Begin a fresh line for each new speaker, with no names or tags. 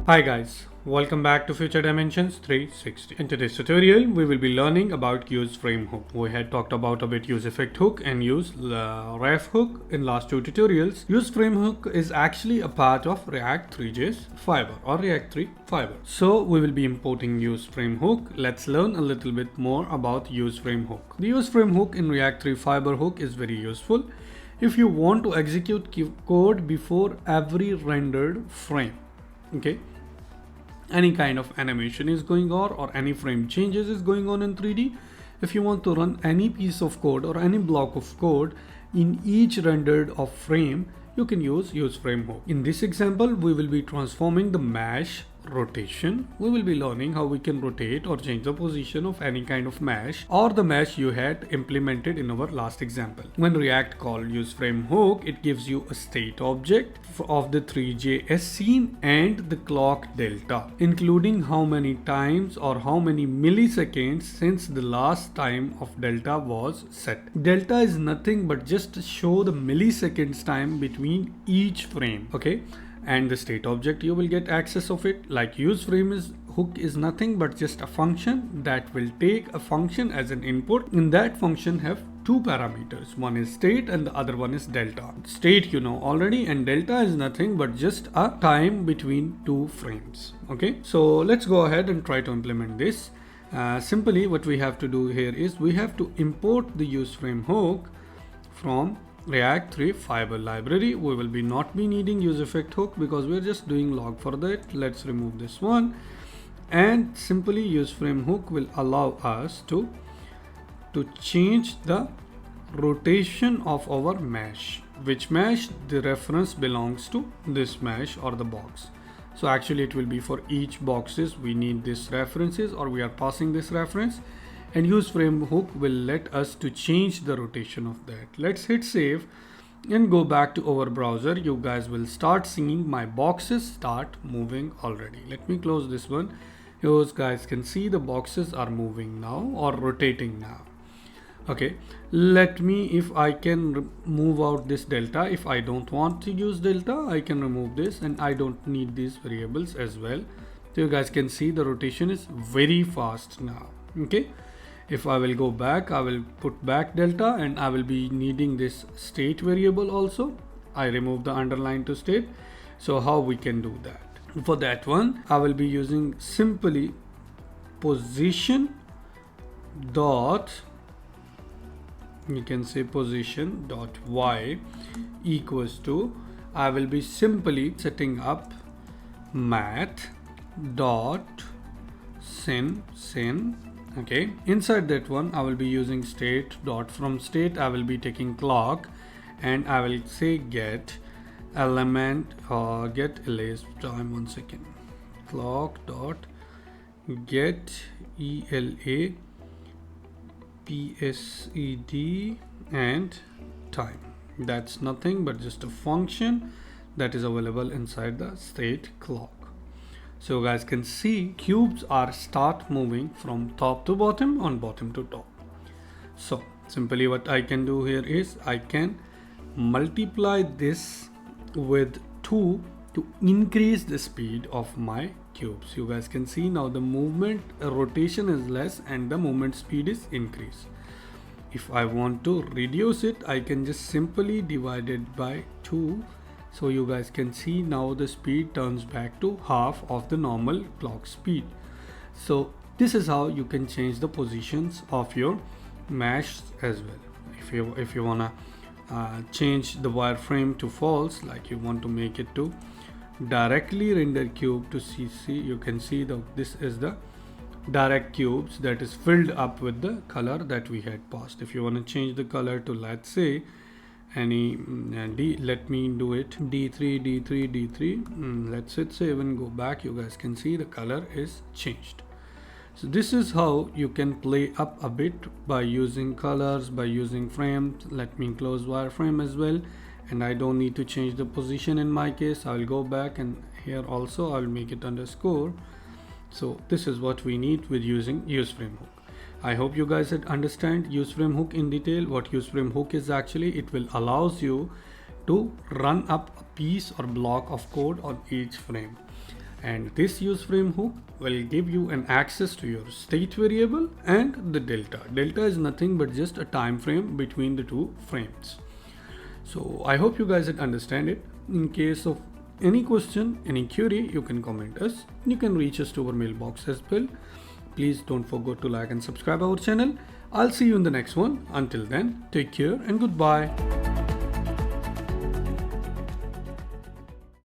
Hi guys, welcome back to Future Dimensions 360. In today's tutorial, we will be learning about useFrame hook. We had talked about a bit useEffect hook and useRef hook in last two tutorials. useFrame hook is actually a part of React 3.js Fiber or React 3 Fiber. So we will be importing useFrame hook. Let's learn a little bit more about useFrame hook. The useFrame hook in React 3 Fiber hook is very useful if you want to execute code before every rendered frame. Okay, any kind of animation is going on or any frame changes is going on in 3D. If you want to run any piece of code or any block of code in each rendered of frame, you can use useFrame hook. In this example, we will be transforming the mesh rotation. We will be learning how we can rotate or change the position of any kind of mesh or the mesh you had implemented in our last example. When React call useFrame hook, it gives you a state object of the three.js scene and the clock delta, including how many times or how many milliseconds since the last time of delta was set. Delta is nothing but just to show the milliseconds time between each frame. Okay, and the state object, you will get access of it. Like useFrame hook is nothing but just a function that will take a function as an input. In that function have two parameters, one is state and the other one is delta. State you know already, and delta is nothing but just a time between two frames. Okay, so let's go ahead and try to implement this. Simply what we have to do here is we have to import the useFrame hook from React 3 Fiber library. We will not be needing useEffect hook because we're just doing log for that. Let's remove this one, and simply useFrame hook will allow us to change the rotation of our mesh. Which mesh? The reference belongs to this mesh or the box. So actually it will be for each boxes we need this references, or we are passing this reference, and useFrame hook will let us to change the rotation of that. Let's hit save and go back to our browser. You guys will start seeing my boxes start moving already. Let me close this one. You guys can see the boxes are moving now or rotating now. Okay, let me, if I can move out this delta, if I don't want to use delta, I can remove this, and I don't need these variables as well. So you guys can see the rotation is very fast now. Okay, if I will go back, I will put back delta, and I will be needing this state variable also. I remove the underline to state. So how we can do that? For that one, I will be using simply position dot, you can say position dot y equals to, I will be simply setting up math dot sin. Okay, inside that one I will be using state dot, from state I will be taking clock, and I will say get element get elase time, 1 second, clock dot get ELA PSED and time. That's nothing but just a function that is available inside the state clock. So you guys can see cubes are start moving from top to bottom on bottom to top. So simply what I can do here is I can multiply this with 2 to increase the speed of my cubes. You guys can see now the movement rotation is less and the movement speed is increased. If I want to reduce it, I can just simply divide it by 2. So you guys can see now the speed turns back to half of the normal clock speed. So this is how you can change the positions of your mesh as well. If you wanna change the wireframe to false, like you want to make it to directly render cube to see, you can see this is the direct cubes that is filled up with the color that we had passed. If you want to change the color to, let's say, any let me do it D3, let's hit save and go back. You guys can see the color is changed. So this is how you can play up a bit by using colors, by using frames. Let me close wireframe as well, and I don't need to change the position in my case. I will go back, and here also I'll make it underscore. So this is what we need with using useFrame hook. I hope you guys understand useFrame hook in detail. What useFrame hook is actually, it will allows you to run up a piece or block of code on each frame. And this useFrame hook will give you an access to your state variable and the delta. Delta is nothing but just a time frame between the two frames. So I hope you guys understand it. In case of any question, any query, you can comment us. You can reach us to our mailbox as well. Please don't forget to like and subscribe our channel. I'll see you in the next one. Until then, take care and goodbye.